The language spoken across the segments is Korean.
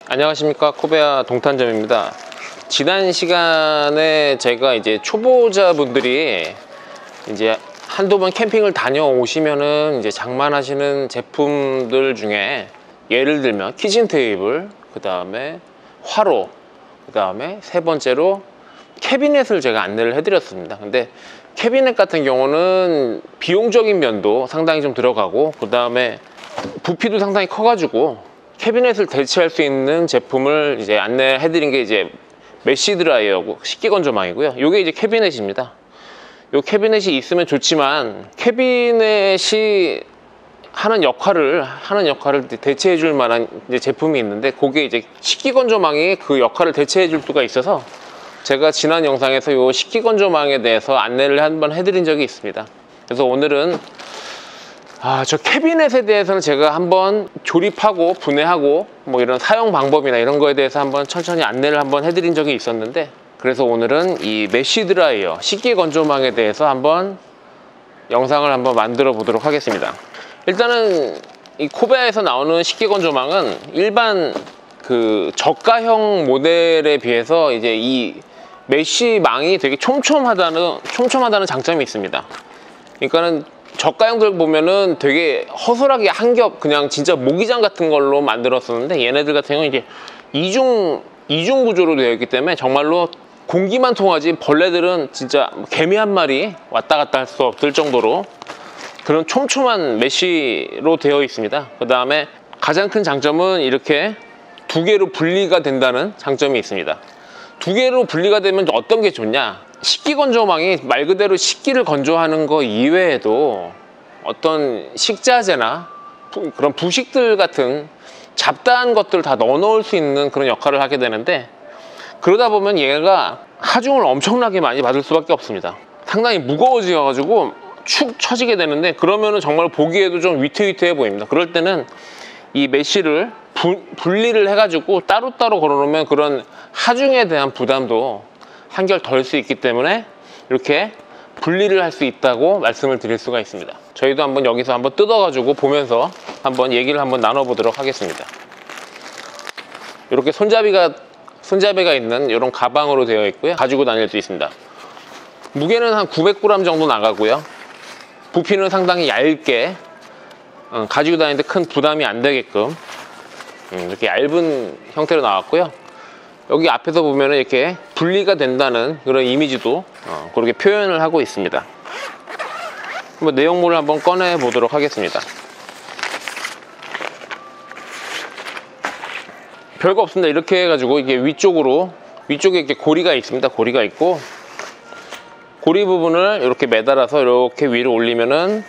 안녕하십니까, 코베아 동탄점입니다. 지난 시간에 제가 이제 초보자분들이 이제 한두 번 캠핑을 다녀오시면은 이제 장만하시는 제품들 중에 예를 들면 키친 테이블, 그 다음에 화로, 그 다음에 세 번째로 캐비넷을 제가 안내를 해드렸습니다. 근데 캐비넷 같은 경우는 비용적인 면도 상당히 좀 들어가고, 그 다음에 부피도 상당히 커가지고 캐비넷을 대체할 수 있는 제품을 이제 안내해드린 게 이제 메쉬 드라이어고 식기건조망이고요. 요게 이제 캐비넷입니다. 요 캐비넷이 있으면 좋지만 캐비넷이 하는 역할을 대체해 줄 만한 이제 제품이 있는데, 그게 이제 식기건조망이 그 역할을 대체해 줄 수가 있어서 제가 지난 영상에서 요 식기건조망에 대해서 안내를 한번 해드린 적이 있습니다. 그래서 오늘은 저 캐비넷에 대해서는 제가 한번 조립하고 분해하고 뭐 이런 사용 방법이나 이런 거에 대해서 한번 천천히 안내를 한번 해드린 적이 있었는데, 그래서 오늘은 이 메쉬 드라이어 식기건조망에 대해서 한번 영상을 한번 만들어 보도록 하겠습니다. 일단은 이 코베아에서 나오는 식기건조망은 일반 그 저가형 모델에 비해서 이제 이 메쉬망이 되게 촘촘하다는 장점이 있습니다. 그러니까는 저가형들 보면은 되게 허술하게 한 겹 그냥 진짜 모기장 같은 걸로 만들었었는데, 얘네들 같은 경우는 이제 이중 구조로 되어 있기 때문에 정말로 공기만 통하지 벌레들은 진짜 개미 한 마리 왔다 갔다 할 수 없을 정도로 그런 촘촘한 메쉬로 되어 있습니다. 그 다음에 가장 큰 장점은 이렇게 두 개로 분리가 된다는 장점이 있습니다. 두 개로 분리가 되면 어떤 게 좋냐, 식기건조망이 말 그대로 식기를 건조하는 거 이외에도 어떤 식자재나 그런 부식들 같은 잡다한 것들을 다 넣어 놓을 수 있는 그런 역할을 하게 되는데, 그러다 보면 얘가 하중을 엄청나게 많이 받을 수밖에 없습니다. 상당히 무거워져 가지고 축 처지게 되는데, 그러면은 정말 보기에도 좀 위태위태해 보입니다. 그럴 때는 이 메쉬를 분리를 해가지고 따로따로 걸어놓으면 그런 하중에 대한 부담도 한결 덜 수 있기 때문에 이렇게 분리를 할 수 있다고 말씀을 드릴 수가 있습니다. 저희도 한번 여기서 한번 뜯어가지고 보면서 한번 얘기를 한번 나눠보도록 하겠습니다. 이렇게 손잡이가 있는 이런 가방으로 되어 있고요. 가지고 다닐 수 있습니다. 무게는 한 900g 정도 나가고요. 부피는 상당히 얇게 가지고 다니는데 큰 부담이 안 되게끔 이렇게 얇은 형태로 나왔고요. 여기 앞에서 보면은 이렇게 분리가 된다는 그런 이미지도 그렇게 표현을 하고 있습니다. 한번 내용물을 한번 꺼내 보도록 하겠습니다. 별거 없습니다. 이렇게 해가지고 이게 위쪽에 이렇게 고리가 있습니다. 고리가 있고, 고리 부분을 이렇게 매달아서 이렇게 위로 올리면은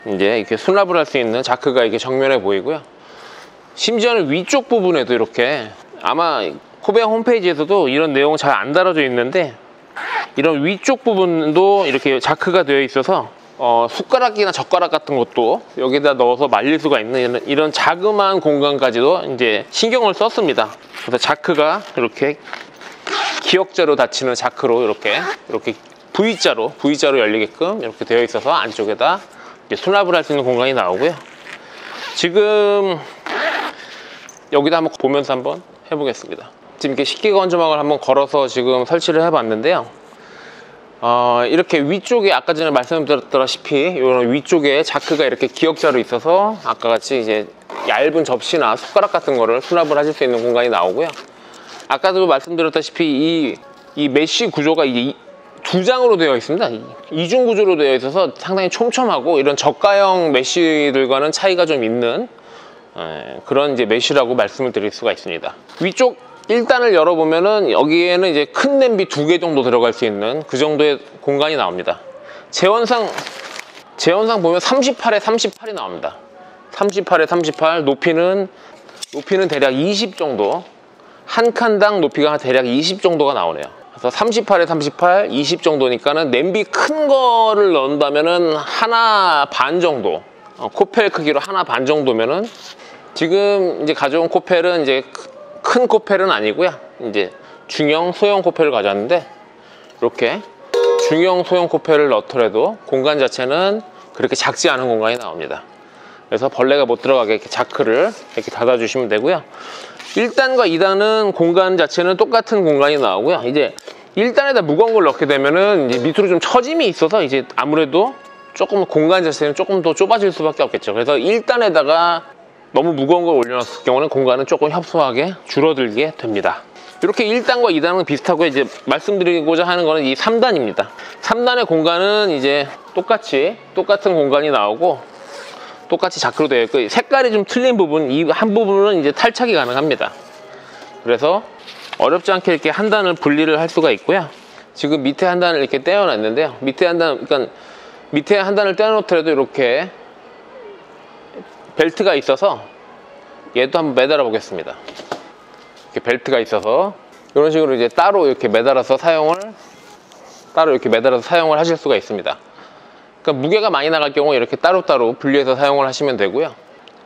이제 이렇게 수납을 할 수 있는 자크가 이렇게 정면에 보이고요. 심지어는 위쪽 부분에도 이렇게, 아마 코베아 홈페이지에서도 이런 내용은 잘 안 다뤄져 있는데, 이런 위쪽 부분도 이렇게 자크가 되어 있어서 숟가락이나 젓가락 같은 것도 여기다 넣어서 말릴 수가 있는 이런 자그마한 공간까지도 이제 신경을 썼습니다. 그래서 자크가 이렇게 기역자로 닫히는 자크로 이렇게 V자로 열리게끔 이렇게 되어 있어서 안쪽에다 이제 수납을 할 수 있는 공간이 나오고요. 지금 여기다 한번 보면서 한번 해보겠습니다. 지금 이렇게 식기건조망을 한번 걸어서 지금 설치를 해봤는데요. 이렇게 위쪽에 아까 전에 말씀드렸다시피 이런 위쪽에 자크가 이렇게 기역자로 있어서 아까 같이 이제 얇은 접시나 숟가락 같은 거를 수납을 하실 수 있는 공간이 나오고요. 아까도 말씀드렸다시피 이 메쉬 구조가 이게 두 장으로 되어 있습니다. 이중 구조로 되어 있어서 상당히 촘촘하고 이런 저가형 메쉬들과는 차이가 좀 있는 그런 이제 메쉬라고 말씀을 드릴 수가 있습니다. 위쪽 1단을 열어보면은 여기에는 이제 큰 냄비 2개 정도 들어갈 수 있는 그 정도의 공간이 나옵니다. 재원상 보면 38에 38이 나옵니다. 38에 38, 높이는 대략 20 정도, 한 칸당 높이가 대략 20 정도가 나오네요. 그래서 38에 38, 20 정도니까는 냄비 큰 거를 넣는다면은 하나 반 정도, 코펠 크기로 하나 반 정도면은, 지금 이제 가져온 코펠은 이제 큰 코펠은 아니고요. 이제 중형, 소형 코펠을 가져왔는데, 이렇게 중형, 소형 코펠을 넣더라도 공간 자체는 그렇게 작지 않은 공간이 나옵니다. 그래서 벌레가 못 들어가게 이렇게 자크를 이렇게 닫아주시면 되고요. 1단과 2단은 공간 자체는 똑같은 공간이 나오고요. 이제 1단에다 무거운 걸 넣게 되면은 이제 밑으로 좀 처짐이 있어서 이제 아무래도 조금 공간 자체는 조금 더 좁아질 수밖에 없겠죠. 그래서 1단에다가 너무 무거운 걸 올려놨을 경우는 공간은 조금 협소하게 줄어들게 됩니다. 이렇게 1단과 2단은 비슷하고 이제 말씀드리고자 하는 거는 이 3단입니다. 3단의 공간은 이제 똑같은 공간이 나오고 똑같이 자크로 되어 있고 색깔이 좀 틀린 부분, 이 한 부분은 이제 탈착이 가능합니다. 그래서 어렵지 않게 이렇게 한 단을 분리를 할 수가 있고요. 지금 밑에 한 단을 이렇게 떼어놨는데요. 밑에 한 단을 떼어놓더라도 이렇게 벨트가 있어서 얘도 한번 매달아 보겠습니다. 이렇게 벨트가 있어서 이런 식으로 이제 따로 이렇게 매달아서 사용을 하실 수가 있습니다. 그러니까 무게가 많이 나갈 경우 이렇게 따로따로 분리해서 사용을 하시면 되고요.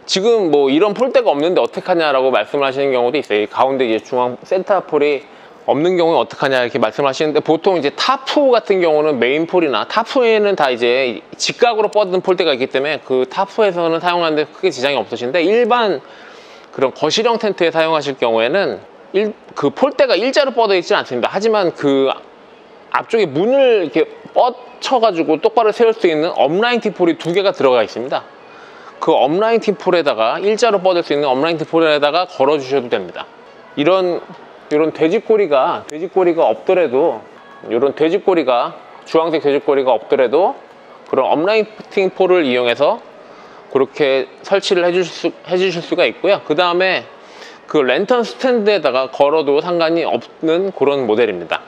지금 뭐 이런 폴대가 없는데 어떡하냐라고 말씀을 하시는 경우도 있어요. 가운데 이제 중앙 센터 폴이 없는 경우에 어떡하냐 이렇게 말씀하시는데, 보통 이제 타프 같은 경우는 메인 폴이나 타프에는 다 이제 직각으로 뻗은 폴대가 있기 때문에 그 타프에서는 사용하는데 크게 지장이 없으신데, 일반 그런 거실형 텐트에 사용하실 경우에는 그 폴대가 일자로 뻗어 있지는 않습니다. 하지만 그 앞쪽에 문을 이렇게 뻗쳐가지고 똑바로 세울 수 있는 업라이팅 폴이 2개가 들어가 있습니다. 그 업라이팅 폴에다가 일자로 뻗을 수 있는 업라이팅 폴에다가 걸어 주셔도 됩니다. 이런 돼지꼬리가 없더라도, 이런 주황색 돼지꼬리가 없더라도 그런 업라이팅 폴을 이용해서 그렇게 설치를 해주실 수가 있고요. 그 다음에 그 랜턴 스탠드에다가 걸어도 상관이 없는 그런 모델입니다.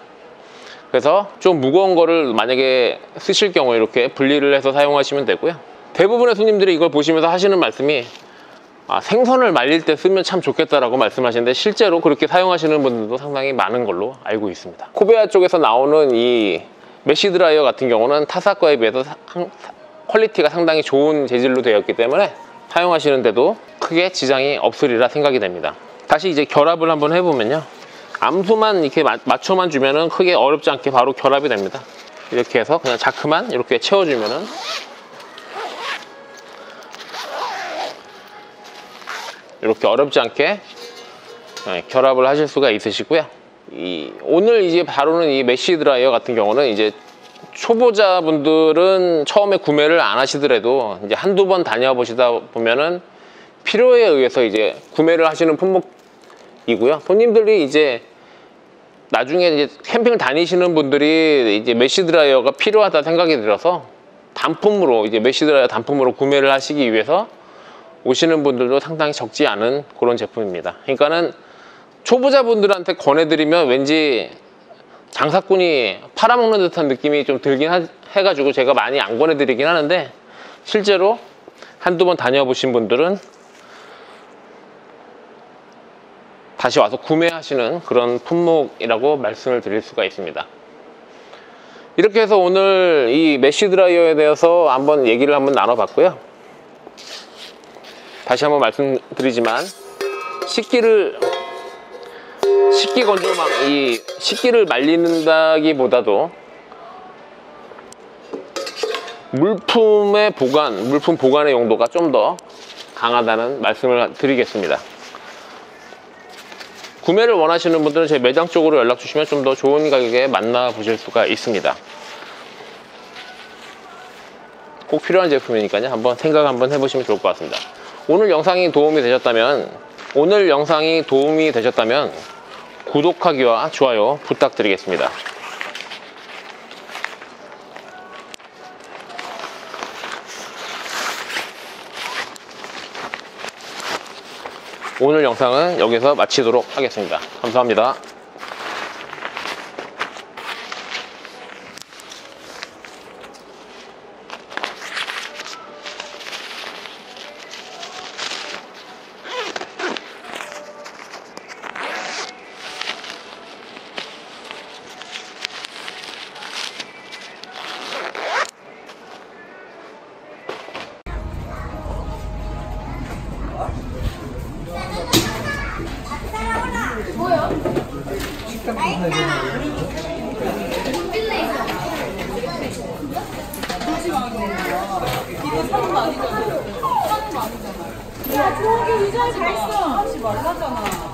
그래서 좀 무거운 거를 만약에 쓰실 경우에 이렇게 분리를 해서 사용하시면 되고요. 대부분의 손님들이 이걸 보시면서 하시는 말씀이 생선을 말릴 때 쓰면 참 좋겠다라고 말씀하시는데, 실제로 그렇게 사용하시는 분들도 상당히 많은 걸로 알고 있습니다. 코베아 쪽에서 나오는 이 메쉬 드라이어 같은 경우는 타사 거에 비해서 퀄리티가 상당히 좋은 재질로 되어 있기 때문에 사용하시는데도 크게 지장이 없으리라 생각이 됩니다. 다시 이제 결합을 한번 해보면요, 암수만 이렇게 맞춰만 주면은 크게 어렵지 않게 바로 결합이 됩니다. 이렇게 해서 그냥 자크만 이렇게 채워주면은 이렇게 어렵지 않게 결합을 하실 수가 있으시고요. 오늘 이제 바로는 이 메쉬 드라이어 같은 경우는 이제 초보자분들은 처음에 구매를 안 하시더라도 이제 한두 번 다녀보시다 보면은 필요에 의해서 이제 구매를 하시는 품목이고요. 손님들이 이제 나중에 이제 캠핑을 다니시는 분들이 이제 메쉬 드라이어가 필요하다 생각이 들어서 단품으로, 이제 메쉬 드라이어 단품으로 구매를 하시기 위해서 오시는 분들도 상당히 적지 않은 그런 제품입니다. 그러니까는 초보자분들한테 권해드리면 왠지 장사꾼이 팔아먹는 듯한 느낌이 좀 들긴 해가지고 제가 많이 안 권해드리긴 하는데, 실제로 한두 번 다녀보신 분들은 다시 와서 구매하시는 그런 품목이라고 말씀을 드릴 수가 있습니다. 이렇게 해서 오늘 이 메쉬 드라이어에 대해서 한번 얘기를 나눠봤고요. 다시 한번 말씀드리지만 식기 건조망, 이 식기를 말린다기보다도 물품 보관의 용도가 좀 더 강하다는 말씀을 드리겠습니다. 구매를 원하시는 분들은 제 매장 쪽으로 연락 주시면 좀 더 좋은 가격에 만나보실 수가 있습니다. 꼭 필요한 제품이니까요. 한번 생각 한번 해보시면 좋을 것 같습니다. 오늘 영상이 도움이 되셨다면 구독하기와 좋아요 부탁드리겠습니다. 오늘 영상은 여기서 마치도록 하겠습니다. 감사합니다. 이거 사는 거 아니잖아. 사는 거 아니잖아. 야, 저기 의자에 다 있어. 하지 말라잖아.